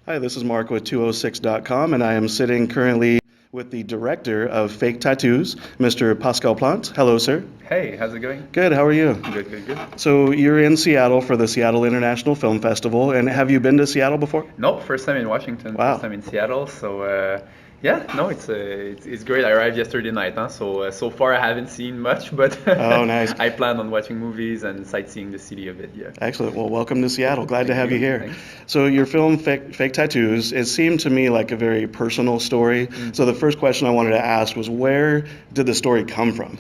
Hi, this is Mark with TwoOhSix.com, and I am sitting currently with the director of Fake Tattoos, Mr. Pascal Plante. Hello, sir. Hey, how's it going? Good, how are you? Good, good, good. So you're in Seattle for the Seattle International Film Festival, and have you been to Seattle before? No, first time in Washington, Wow. first time in Seattle. So yeah, no, it's great. I arrived yesterday night, huh? So far I haven't seen much, but Oh, nice. I plan on watching movies and sightseeing the city a bit. Yeah. Excellent. Well, welcome to Seattle. Glad to Thank have you you. here. Thanks. So your film, Fake Tattoos, it seemed to me like a very personal story. So the first question I wanted to ask was, where did the story come from?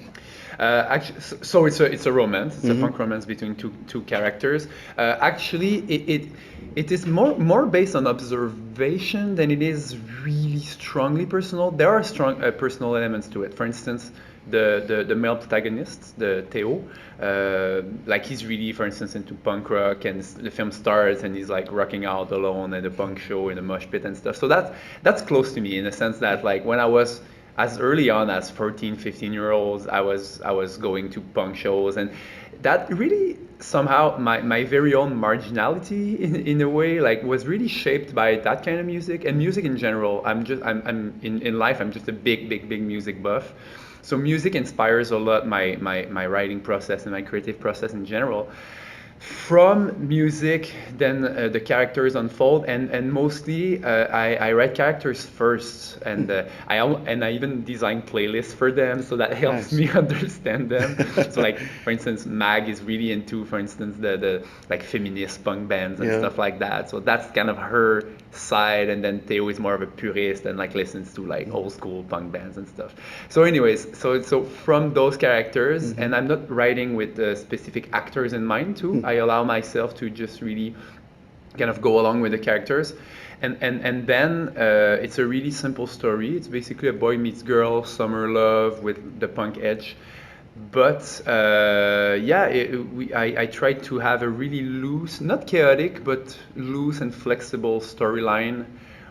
Actually, so it's a romance. It's a punk romance between two characters. Actually, it is more based on observation than it is really strongly personal. There are strong personal elements to it. For instance, the male protagonist, the Theo, like he's really, for instance, into punk rock, and the film starts and he's like rocking out alone at a punk show in a mosh pit and stuff. So that's close to me in the sense that like when I was as early on as 14, 15-year-olds, I was going to punk shows, and that really somehow my very own marginality in a way like was really shaped by that kind of music and music in general. I'm in life I'm just a big music buff. So music inspires a lot my writing process and my creative process in general. From music, then the characters unfold, and mostly I write characters first, and I even design playlists for them, so that helps Nice. me understand them. So like for instance, Mag is really into, for instance, the like feminist punk bands and Yeah. stuff like that. So that's kind of her side, and then Theo is more of a purist and like listens to like old school punk bands and stuff. So anyways, so from those characters, and I'm not writing with specific actors in mind too. I allow myself to just really kind of go along with the characters, and then it's a really simple story. It's basically a boy meets girl, summer love with the punk edge. But yeah, I tried to have a really loose, not chaotic, but loose and flexible storyline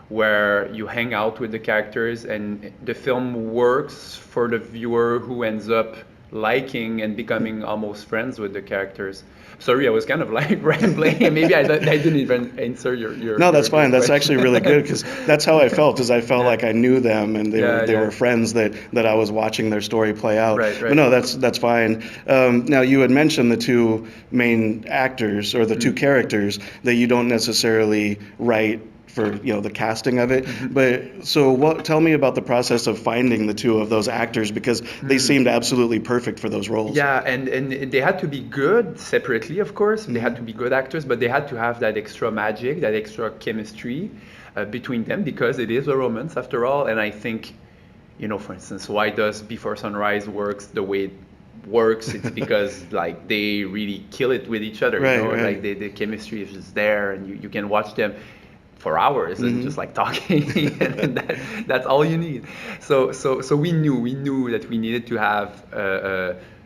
where you hang out with the characters and the film works for the viewer who ends up liking and becoming almost friends with the characters. Sorry, I was kind of like rambling. Maybe I didn't even answer your No, that's your fine. That's question. actually really good because that's how I felt. Is I felt Yeah. like I knew them and Yeah, they yeah. were friends that I was watching their story play out. Right, right. But no, that's fine. Now you had mentioned the two main actors or the two characters that you don't necessarily write for the casting of it. But so what? Tell me about the process of finding the two of those actors because they seemed absolutely perfect for those roles. Yeah, and they had to be good separately, of course. They had to be good actors, but they had to have that extra magic, that extra chemistry between them because it is a romance after all. And I think, for instance, why does Before Sunrise works the way it works? It's because like they really kill it with each other. Right, right. Like the chemistry is just there, and you can watch them for hours and just like talking and that's all you need. So we knew that we needed to have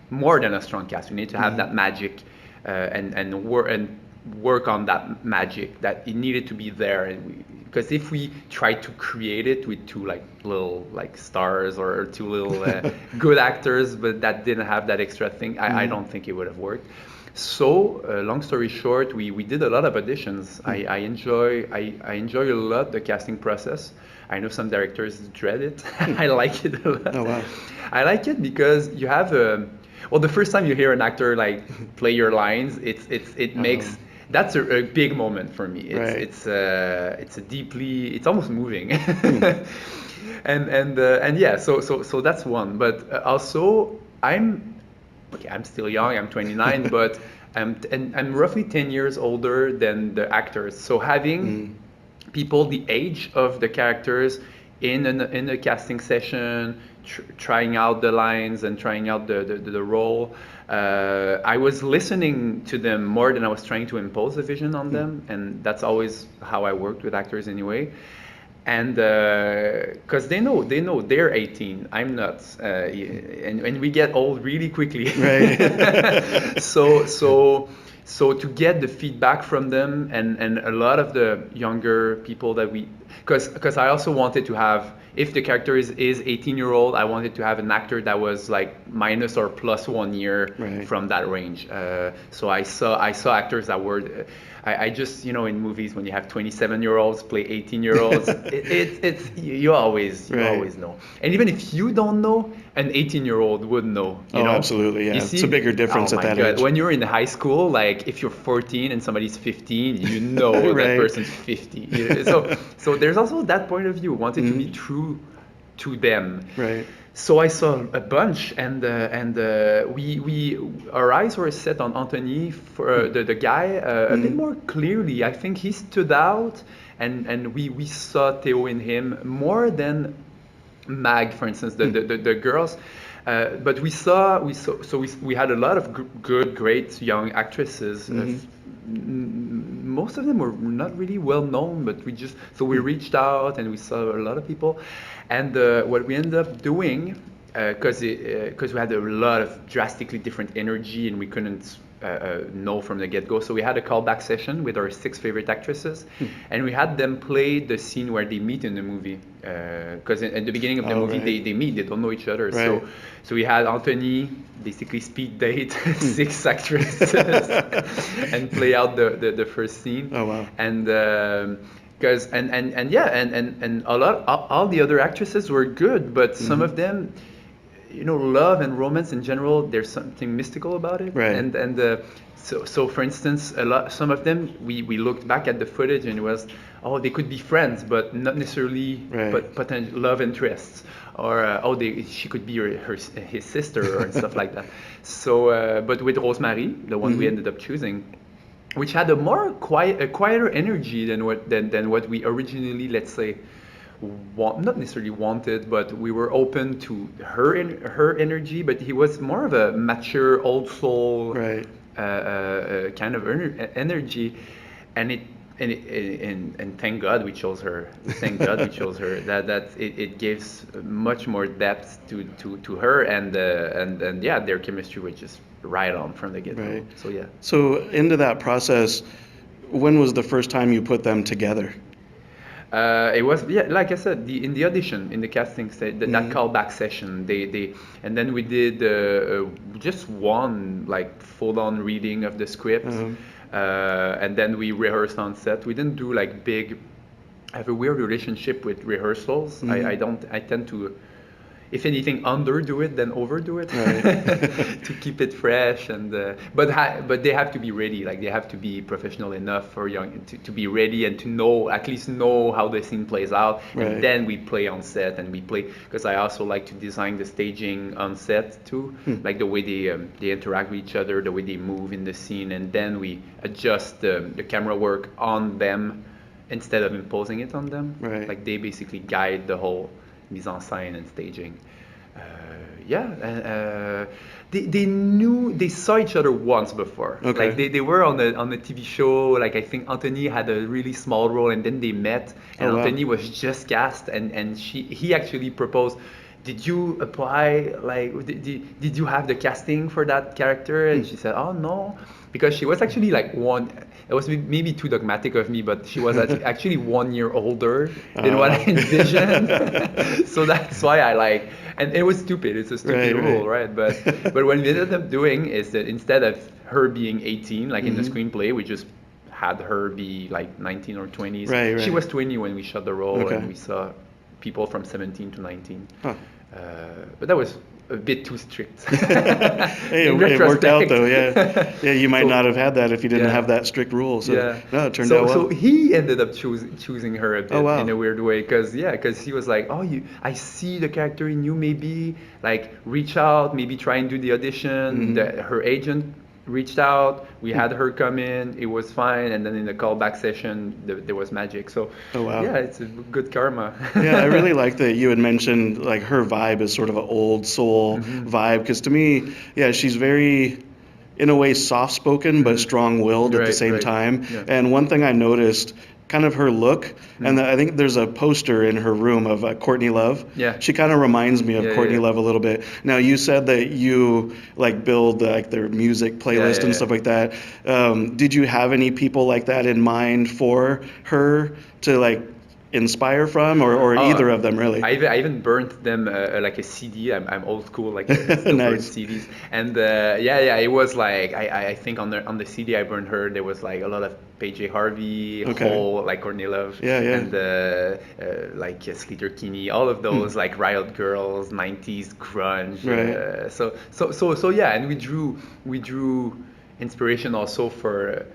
more than a strong cast. We need to have that magic and work on that magic, that it needed to be there. And because if we tried to create it with two like little like stars or two little good actors but that didn't have that extra thing, I don't think it would have worked. So, long story short, we did a lot of auditions. I enjoy a lot the casting process. I know some directors dread it. I like it a lot. Oh, wow. I like it because you have well, the first time you hear an actor like play your lines, it makes that's a big moment for me. Right. It's a deeply, it's almost moving. And yeah, so that's one. But also I'm still young. I'm 29, but I'm roughly 10 years older than the actors. So having people the age of the characters in a casting session, trying out the lines and trying out the role, I was listening to them more than I was trying to impose a vision on them, and that's always how I worked with actors anyway. And because they know they're 18, I'm not, and we get old really quickly. Right. So to get the feedback from them and a lot of the younger people that because I also wanted to have if the character is 18-year-old, I wanted to have an actor that was like minus or plus 1 year Right. from that range. So I saw actors that were. I just, in movies when you have 27-year-olds play 18-year-olds, it's you always Right. know. And even if you don't know, an 18-year-old would know. You Oh, know? absolutely, yeah. You It's a bigger difference oh at my that God. age. When you're in high school, like if you're 14 and somebody's 15, you know that Right. person's 50. So there's also that point of view, wanted to be Mm-hmm. true to them. Right. So I saw a bunch, and we our eyes were set on Anthony for the guy a bit more clearly. I think he stood out, and we saw Theo in him more than Mag, for instance, the girls. But we had a lot of good, great young actresses. Most of them were not really well known, but we reached out and we saw a lot of people. And what we ended up doing, because we had a lot of drastically different energy and we couldn't know from the get-go. So we had a callback session with our 6 favorite actresses, and we had them play the scene where they meet in the movie. Because at the beginning of the movie, right. they meet, they don't know each other. Right. So we had Anthony basically speed date 6 actresses and play out the first scene. Oh, wow. And because and a lot all the other actresses were good, but some of them, love and romance in general, there's something mystical about it. Right. So for instance, some of them we looked back at the footage and it was, they could be friends, but not necessarily Right. potential love interests, or she could be his sister or stuff like that. So but with Rosemary, the one we ended up choosing, which had a quieter energy than what we originally, let's say, not necessarily wanted, but we were open to her energy. But he was more of a mature, old soul, Right. kind of energy, and thank God we chose her. Thank God we chose her. That it gives much more depth to her, and yeah, their chemistry was just right on from the get-go. Right. So yeah. So into that process, when was the first time you put them together? It was, yeah, like I said, in the audition, in the casting stage, that callback session. And then we did just one like full-on reading of the script, and then we rehearsed on set. We didn't do like big. I have a weird relationship with rehearsals. I tend to, if anything, underdo it than overdo it, Right. to keep it fresh. And but they have to be ready. Like they have to be professional enough for to be ready and to at least know how the scene plays out. Right. And then we play on set, and we play, because I also like to design the staging on set too, like the way they interact with each other, the way they move in the scene, and then we adjust the camera work on them instead of imposing it on them. Right. Like they basically guide the whole mise en scène and staging. They saw each other once before. Okay. Like they were on a TV show. Like I think Anthony had a really small role, and then they met, and Oh, wow. Anthony was just cast, and he actually proposed, did you apply, like did you have the casting for that character? And she said, oh no, because she was actually like it was maybe too dogmatic of me, but she was actually 1 year older than what I envisioned. So that's why I like, and it was stupid. It's a stupid rule, right? But when we ended up doing is that instead of her being 18, like in the screenplay, we just had her be like 19 or 20s. Right. She was 20 when we shot the role, Okay. and we saw people from 17 to 19. Huh. But that was a bit too strict. Hey, In it worked out retrospect. though, yeah. Yeah, you might not have had that if you didn't Yeah. have that strict rule. So Yeah. no, it turned out well. So he ended up choosing her a bit, Oh, wow. in a weird way, because he was like, oh, I see the character in you, maybe like reach out, maybe try and do the audition. Her agent reached out, we had her come in, it was fine, and then in the callback session there was magic. So Oh, wow. yeah, it's a good karma. Yeah, I really like that you had mentioned like her vibe is sort of an old soul vibe, because to me, yeah, she's very, in a way, soft-spoken but strong-willed at the Right, same right. time. Yeah. And one thing I noticed, kind of her look, and I think there's a poster in her room of Courtney Love. Yeah. She kind of reminds me of Yeah, Courtney yeah. Love a little bit. Now, you said that you like build like their music playlist yeah, and yeah. stuff like that. Did you have any people like that in mind for her to like inspire from, or Oh, either of them really? I even burnt them like a CD. I'm old school, like still burn Nice. CDs. And yeah, it was like I think on the CD I burned her there was like a lot of PJ Harvey, Okay. Hole, like Kornilov, Yeah, yeah. and like Sleater Kinney, all of those like Riot Girls, 90s grunge. Right. So yeah, and we drew inspiration also for.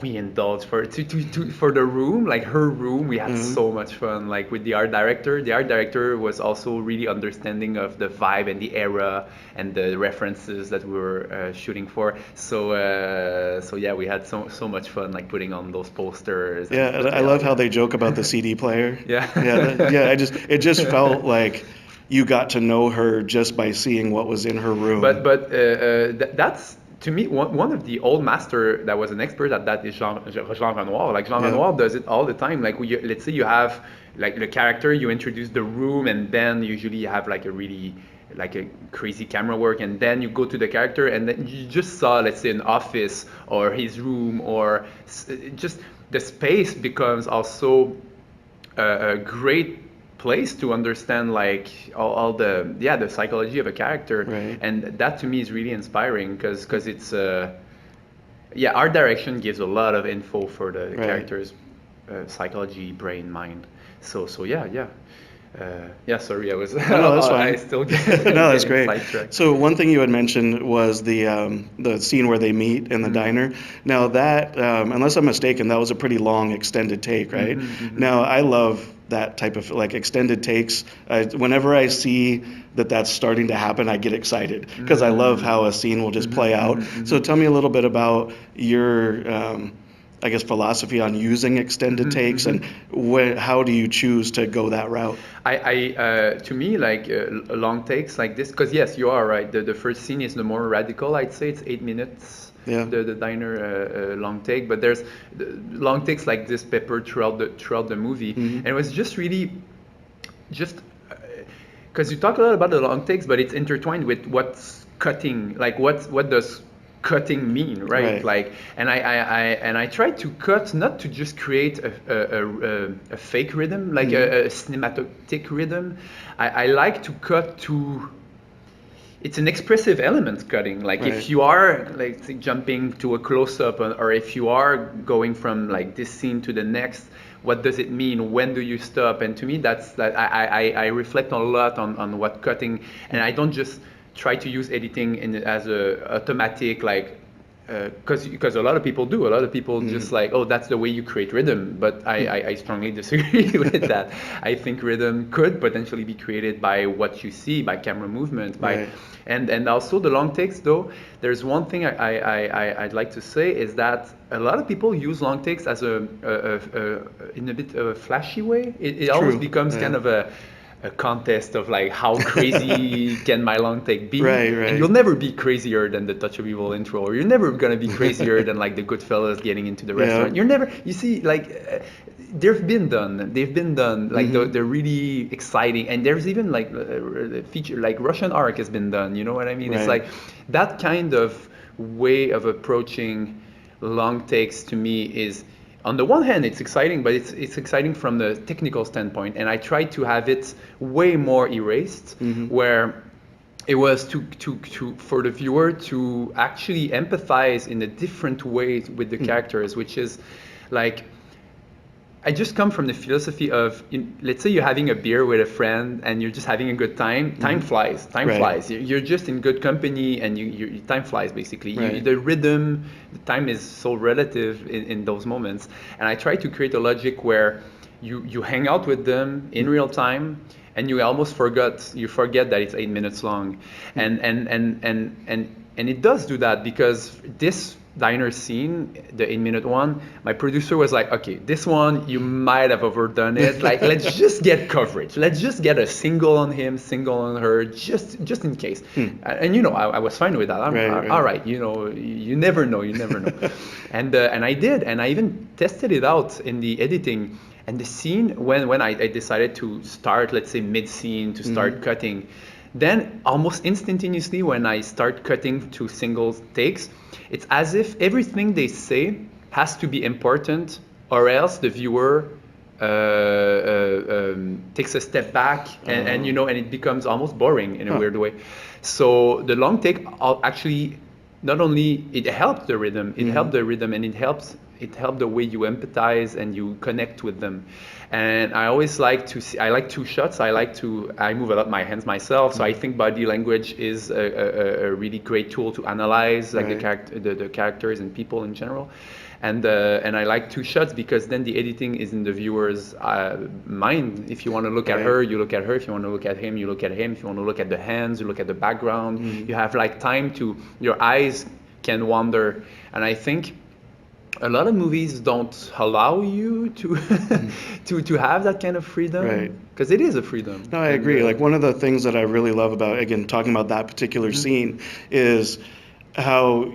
We indulged for the room, like her room. We had so much fun, like with the art director. The art director was also really understanding of the vibe and the era and the references that we were shooting for. So yeah, we had so much fun, like putting on those posters. Yeah, and I love how they joke about the CD player. Yeah. It just felt like you got to know her just by seeing what was in her room. But that's to me one of the old master that was an expert at that is Jean Renoir. Like Jean Renoir does it all the time. Like let's say you have like the character, you introduce the room, and then usually you have like a really like a crazy camera work, and then you go to the character, and then you just saw, let's say, an office or his room, or just the space becomes also a great place to understand like all the psychology of a character. Right. And that to me is really inspiring because it's art direction gives a lot of info for the Right. character's psychology, brain, mind. So sorry, I was No, that's fine. I still get No, that's getting great. sidetracked. So one thing you had mentioned was the scene where they meet in the diner. Now that, unless I'm mistaken, that was a pretty long extended take, right? Now I love that type of like extended takes. Whenever I see that that's starting to happen, I get excited because I love how a scene will just play out. So tell me a little bit about your, I guess, philosophy on using extended takes, and how do you choose to go that route? To me, like long takes like this, because yes, you are right. The first scene is the more radical. I'd say it's 8 minutes. Yeah. The diner long take, but there's long takes like this peppered throughout the movie, and it was just really just because you talk a lot about the long takes, but it's intertwined with what's cutting, like what does cutting mean, right? Like, and I try to cut not to just create a fake rhythm, like a cinematic rhythm. I like to cut to. It's an expressive element, cutting. Like if you are like say, jumping to a close-up, or if you are going from like this scene to the next, what does it mean? When do you stop? And to me, that's that. I reflect a lot on what cutting, and I don't just try to use editing as a automatic like. Because a lot of people do. A lot of people just like, oh, that's the way you create rhythm. But I strongly disagree with that. I think rhythm could potentially be created by what you see, by camera movement, and also the long takes. Though there's one thing I'd like to say is that a lot of people use long takes as in a bit of a flashy way. It always becomes kind of a contest of like how crazy can my long take be, and you'll never be crazier than the Touch of Evil intro, or you're never gonna be crazier than like the Goodfellas getting into the restaurant. You're never, you see, like they've been done like they're really exciting, and there's even like a feature like Russian Ark has been done, you know what I mean? It's like that kind of way of approaching long takes to me is, on the one hand, it's exciting, but it's exciting from the technical standpoint, and I try to have it way more erased, where it was to for the viewer to actually empathize in a different way with the characters, which is like. I just come from the philosophy of, let's say you're having a beer with a friend and you're just having a good time. Time flies. Time flies. You're just in good company, and time flies basically. The rhythm, the time is so relative in those moments. And I try to create a logic where you hang out with them in real time, and you almost forget that it's 8 minutes long, and it does do that, because this diner scene, the 8-minute one, my producer was like, okay, this one you might have overdone it. Like, let's just get coverage. Let's just get a single on him, single on her, just in case. And I was fine with that. All right, you never know. And I did, and I even tested it out in the editing. And the scene when I decided to start, let's say mid-scene, to start cutting, then almost instantaneously when I start cutting to single takes, it's as if everything they say has to be important, or else the viewer takes a step back, and and it becomes almost boring in a weird way. So the long take actually, not only it helped the rhythm, and it helped the way you empathize and you connect with them. And I always like to see, I like two shots. I move a lot my hands myself, so I think body language is a really great tool to analyze like the characters and people in general. And I like two shots because then the editing is in the viewer's mind. If you want to look at her, you look at her. If you want to look at him, you look at him. If you want to look at the hands, you look at the background. You have like time to, your eyes can wander. And I think a lot of movies don't allow you to to have that kind of freedom, because it is a freedom. No, I agree. Like one of the things that I really love about, again, talking about that particular scene is how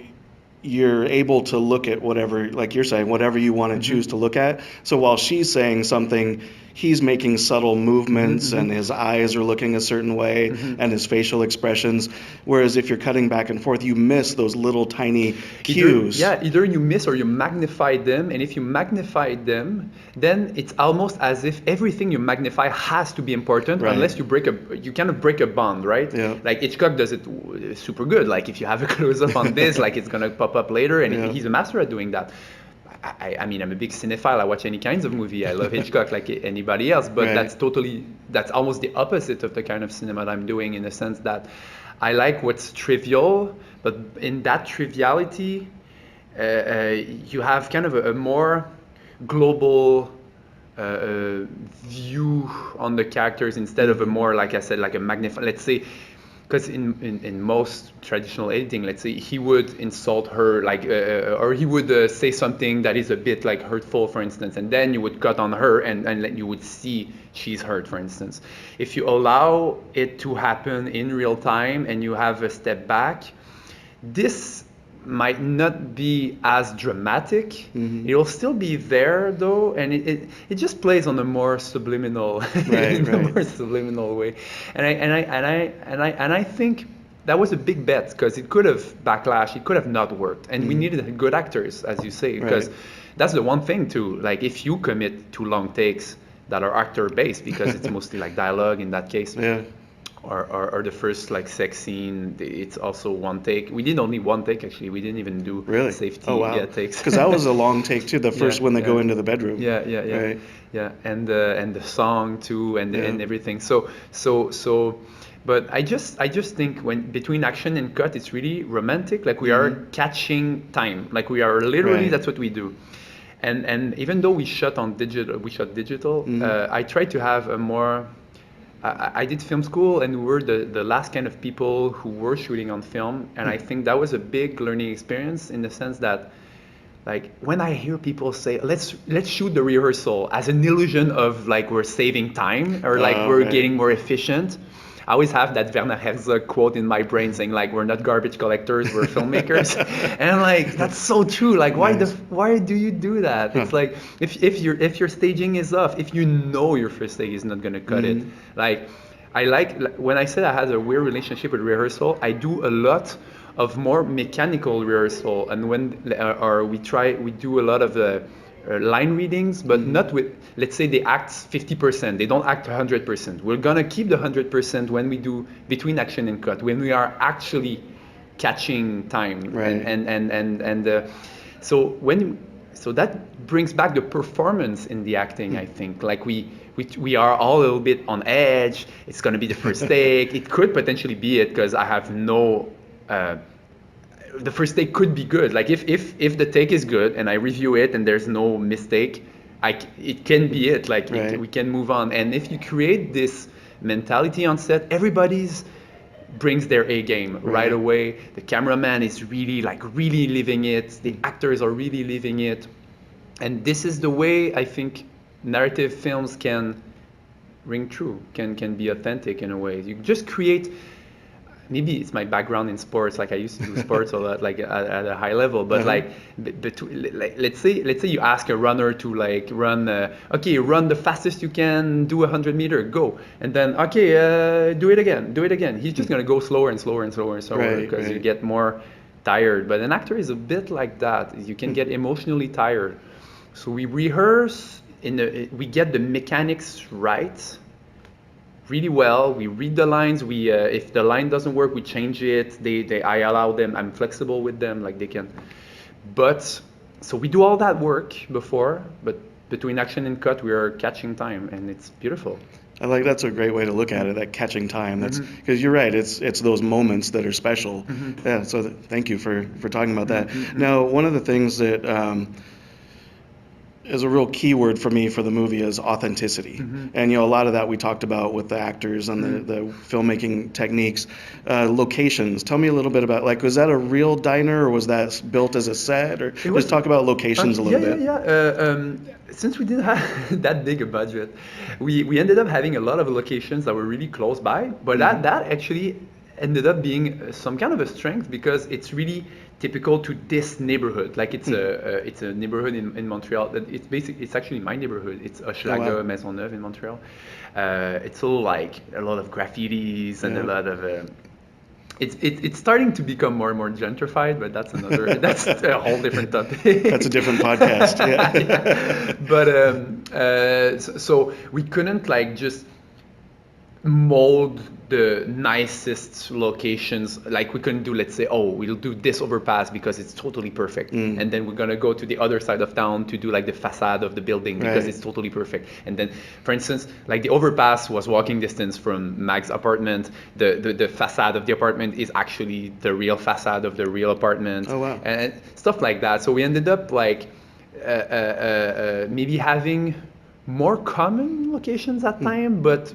you're able to look at whatever, like you're saying, whatever you want to choose to look at. So while she's saying something, he's making subtle movements and his eyes are looking a certain way and his facial expressions. Whereas if you're cutting back and forth, you miss those little tiny cues. Either you miss or you magnify them. And if you magnify them, then it's almost as if everything you magnify has to be important, unless you kind of break a bond, right? Yeah. Like Hitchcock does it super good. Like if you have a close-up on this, like it's going to pop up later, and he's a master at doing that. I mean, I'm a big cinephile. I watch any kinds of movie. I love Hitchcock like anybody else, but that's almost the opposite of the kind of cinema that I'm doing, in the sense that I like what's trivial, but in that triviality, you have kind of a more global view on the characters, instead of a more, like I said, like a magnify. Let's say, because in most traditional editing, let's say he would insult her, like, or he would say something that is a bit like hurtful, for instance, and then you would cut on her and you would see she's hurt, for instance. If you allow it to happen in real time and you have a step back, this might not be as dramatic. It'll still be there though, and it just plays on a more subliminal, more subliminal way. And I think that was a big bet, because it could have backlash, it could have not worked, and we needed good actors, as you say, because that's the one thing too. Like if you commit to long takes that are actor based, because it's mostly like dialogue in that case. Or the first like sex scene, it's also one take. We did only one take, actually. We didn't even do safety takes. Because that was a long take too. The first when they go into the bedroom. And the song too, and everything. So, but I just think when between action and cut, it's really romantic. Like we are catching time. Like we are literally that's what we do. And even though we shot digital, I tried to have a more. I did film school, and we were the last kind of people who were shooting on film, and I think that was a big learning experience, in the sense that, like, when I hear people say, let's shoot the rehearsal as an illusion of like we're saving time, or like we're getting more efficient, I always have that Werner Herzog quote in my brain saying like, we're not garbage collectors, we're filmmakers. And I'm like, that's so true. Like why do you do that? It's like if your staging is off, if you know your first take is not gonna cut it. Like I like when I said I had a weird relationship with rehearsal, I do a lot of more mechanical rehearsal, and when we do a lot of line readings, but not with, let's say they act 50%, they don't act 100%. We're gonna keep the 100% when we do between action and cut, when we are actually catching time. So that brings back the performance in the acting. I think like we are all a little bit on edge. It's gonna be the first take. It could potentially be it, because I have no the first take could be good. Like if the take is good and I review it and there's no mistake, it can be it. Like we can move on. And if you create this mentality on set, everybody's brings their A game right away. The cameraman is really living it. The actors are really living it. And this is the way I think narrative films can ring true, can be authentic in a way. You just create. Maybe it's my background in sports. Like I used to do sports a lot, like at a high level. But let's say you ask a runner to like run. Run the fastest you can. Do 100 meter. Go. And then do it again. He's just gonna go slower and slower and slower and slower, because you get more tired. But an actor is a bit like that. You can get emotionally tired. So we rehearse we get the mechanics right really well. We read the lines. We if the line doesn't work, we change it. I allow them. I'm flexible with them, like they can. But so we do all that work before, but between action and cut, we are catching time, and it's beautiful. I like that's a great way to look at it. That catching time. That's because you're right. It's those moments that are special. Yeah. So thank you for talking about that. Now, one of the things that is a real key word for me for the movie is authenticity. And a lot of that we talked about with the actors and the filmmaking techniques. Locations. Tell me a little bit about, like, was that a real diner or was that built as a set? Or just talk about locations a little bit. Since we didn't have that big a budget, we ended up having a lot of locations that were really close by, but that actually ended up being some kind of a strength because it's really typical to this neighborhood. Like it's a neighborhood in Montreal that it's actually my neighborhood. It's Hochelaga, Maisonneuve in Montreal. It's all like a lot of graffitis and a lot of it's starting to become more and more gentrified, but that's a whole different topic. That's a different podcast. Yeah. But so we couldn't like just mold the nicest locations. Like we couldn't do, let's say, we'll do this overpass because it's totally perfect, and then we're gonna go to the other side of town to do like the facade of the building because it's totally perfect. And then, for instance, like the overpass was walking distance from Mag's apartment. The facade of the apartment is actually the real facade of the real apartment. Oh wow! And stuff like that. So we ended up like maybe having more common locations at time, but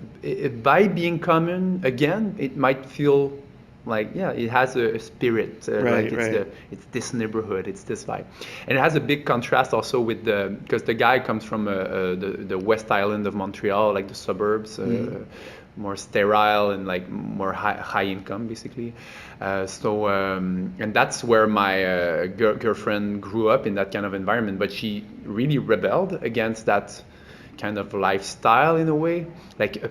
by being common, again, it might feel like it has a spirit, it's this neighborhood, it's this vibe, and it has a big contrast also with because the guy comes from the West Island of Montreal, like the suburbs, more sterile and like more high income basically. And that's where my girlfriend grew up, in that kind of environment, but she really rebelled against that kind of lifestyle in a way. Like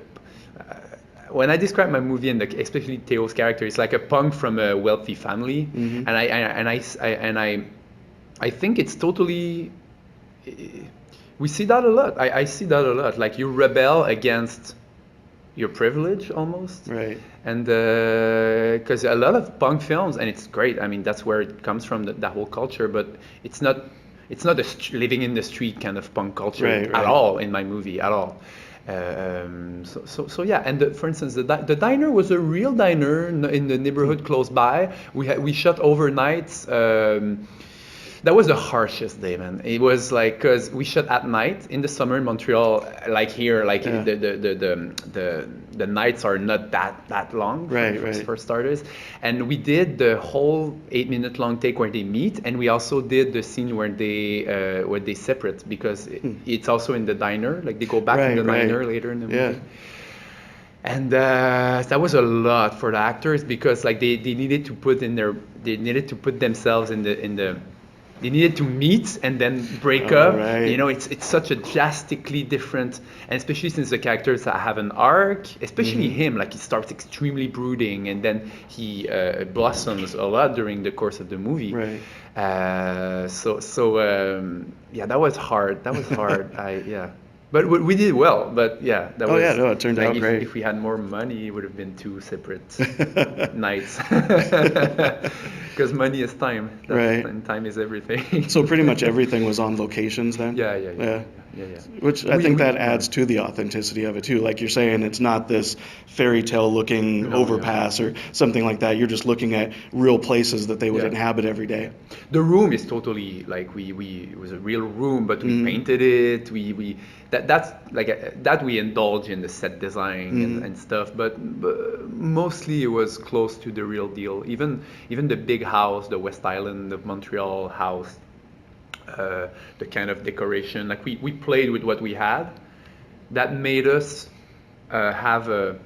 when I describe my movie, and especially Theo's character, it's like a punk from a wealthy family, and I think it's totally, we see that a lot. I see that a lot. Like you rebel against your privilege almost, right? And because a lot of punk films, and it's great. I mean, that's where it comes from, that whole culture, but it's not living in the street kind of punk culture at all in my movie at all. So yeah, and for instance, the diner was a real diner in the neighborhood close by. We shot overnight. That was the harshest day, man. It was like, because we shot at night in the summer in Montreal, like here, like the nights are not that long for starters. And we did the whole 8-minute long take where they meet, and we also did the scene where they separate, because it's also in the diner. Like they go back in the diner later in the movie. And that was a lot for the actors, because like they needed to put themselves in the. They needed to meet and then break up. Right. You know, it's such a drastically different, and especially since the characters have an arc, especially him, like he starts extremely brooding and then he blossoms a lot during the course of the movie. Right. Yeah, that was hard. But we did well. But yeah, it turned out great. If we had more money, it would have been 2 separate nights. Because money is time. And time is everything. So pretty much everything was on locations then? Yeah. Which I think that adds to the authenticity of it too. Like you're saying, it's not this fairy tale looking overpass or something like that. You're just looking at real places that they would inhabit every day. The room is totally like it was a real room, but we painted it. That's like that we indulge in the set design and stuff, but mostly it was close to the real deal. Even the big house, the West Island of Montreal house, the kind of decoration, like we played with what we had. That made us have an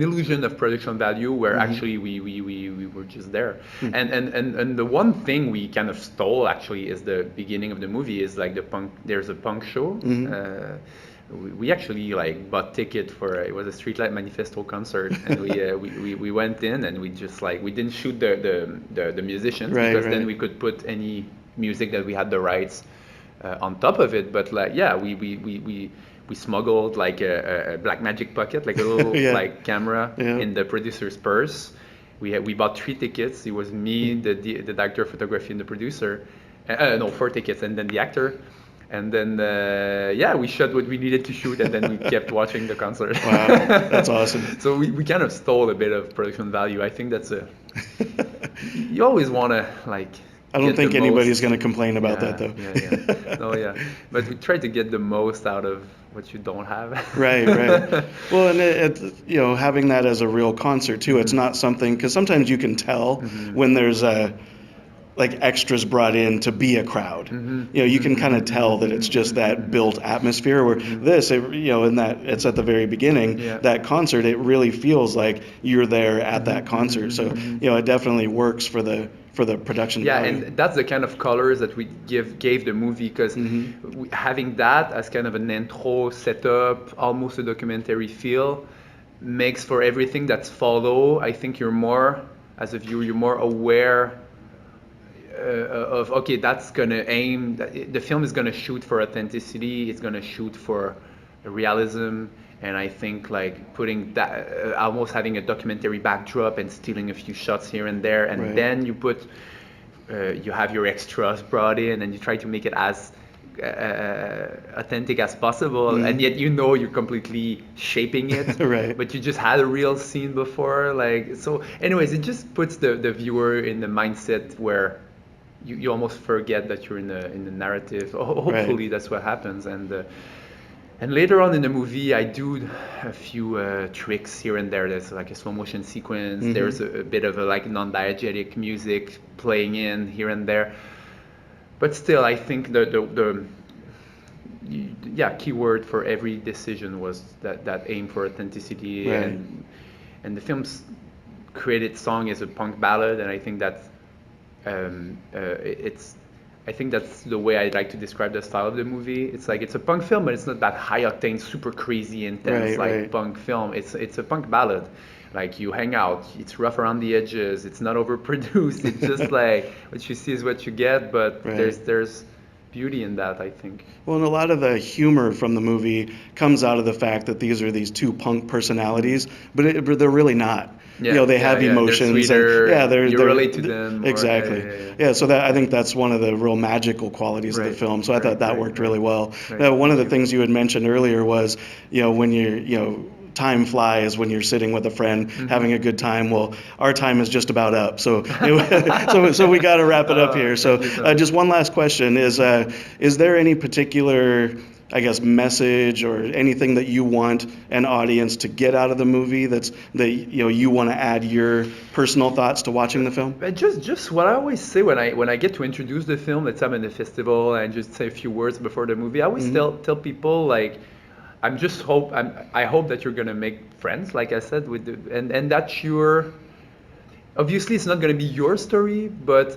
illusion of production value, where actually we were just there. And the one thing we kind of stole actually is the beginning of the movie is like there's a punk show. We actually like bought ticket for it was a Streetlight Manifesto concert, and we went in, and we just like we didn't shoot the musicians, because then we could put any music that we had the rights on top of it. But like, yeah, we smuggled like a black magic pocket, like a little Yeah. like camera Yeah. in the producer's purse. We bought 3 tickets. It was me, the director of photography, and the producer. No, 4 tickets, and then the actor. And then yeah, we shot what we needed to shoot, and then we kept watching the concert. Wow, that's awesome. So we kind of stole a bit of production value. I think that's you always want to like. I don't get think the anybody's most- going to complain about Yeah, that, though. Yeah. No, yeah. But we try to get the most out of what you don't have. Right, right. Well, and you know, having that as a real concert too, it's not something, because sometimes you can tell when there's like extras brought in to be a crowd. You know, you can kind of tell that it's just that built atmosphere. Where this, you know, in that it's at the very beginning, Yeah. that concert, it really feels like you're there at that concert. So, you know, it definitely works for the production Yeah, value. and that's the kind of colors that we gave the movie, because having that as kind of an intro setup, almost a documentary feel, makes for everything that's follow. I think you're more, as a viewer, you're more aware of, okay, that's gonna aim. The film is gonna shoot for authenticity. It's gonna shoot for realism. And I think like putting that, almost having a documentary backdrop and stealing a few shots here and there, and Right. then you have your extras brought in, and you try to make it as authentic as possible, and yet you know you're completely shaping it. Right. But you just had a real scene before, like, so. Anyways, it just puts the viewer in the mindset where you almost forget that you're in the narrative. Hopefully, that's what happens, and later on in the movie, I do a few tricks here and there. There's like a slow motion sequence. There's a bit of a like non-diegetic music playing in here and there. But still, I think the keyword for every decision was that aim for authenticity. Right. And the film's created song is a punk ballad, and I think that's I think that's the way I like to describe the style of the movie. It's like it's a punk film, but it's not that high octane, super crazy, intense Right. punk film. It's a punk ballad. Like you hang out, it's rough around the edges, it's not overproduced. It's just like what you see is what you get, but Right. there's beauty in that, I think. Well, and a lot of the humor from the movie comes out of the fact that these are these two punk personalities, but they're really not. Yeah, You know, they yeah, have yeah. They're emotions. sweeter, and, yeah, you relate to them more. Exactly. Yeah. So that I think that's one of the real magical qualities of the Right, film. So I thought that right, worked right. really well. Right. One of the things you had mentioned earlier was, you know, when you're, you know, time flies when you're sitting with a friend having a good time. Well, our time is just about up, so so we got to wrap it up here. So just one last question is there any particular, I guess, message or anything that you want an audience to get out of the movie that you know you want to add your personal thoughts to watching the film? Just what I always say when I get to introduce the film, let's say I'm in the festival and just say a few words before the movie. I always tell people like, I hope that you're gonna make friends, like I said, and that you're obviously it's not gonna be your story, but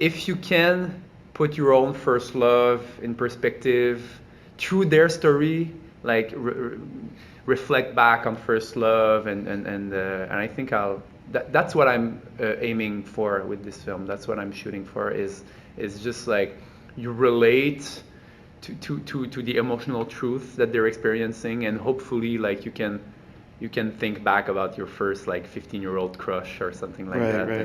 if you can put your own first love in perspective through their story, like reflect back on first love, and I think that's what I'm aiming for with this film. That's what I'm shooting for is just like you relate to the emotional truth that they're experiencing, and hopefully like you can think back about your first like 15-year-old crush or something like that, Right.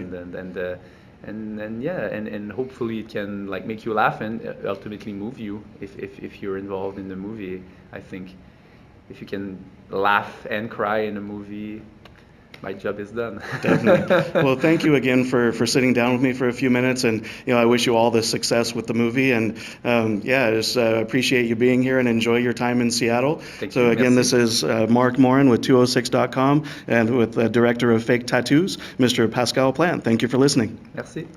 and hopefully it can like make you laugh and ultimately move you if you're involved in the movie. I think if you can laugh and cry in a movie, my job is done. Definitely. Well, thank you again for sitting down with me for a few minutes, and you know I wish you all the success with the movie, and I just appreciate you being here and enjoy your time in Seattle. Thank so you. again, Merci. this is Mark Morin with TwoOhSix.com and with the director of Fake Tattoos, Mr. Pascal Plante. Thank you for listening. Merci.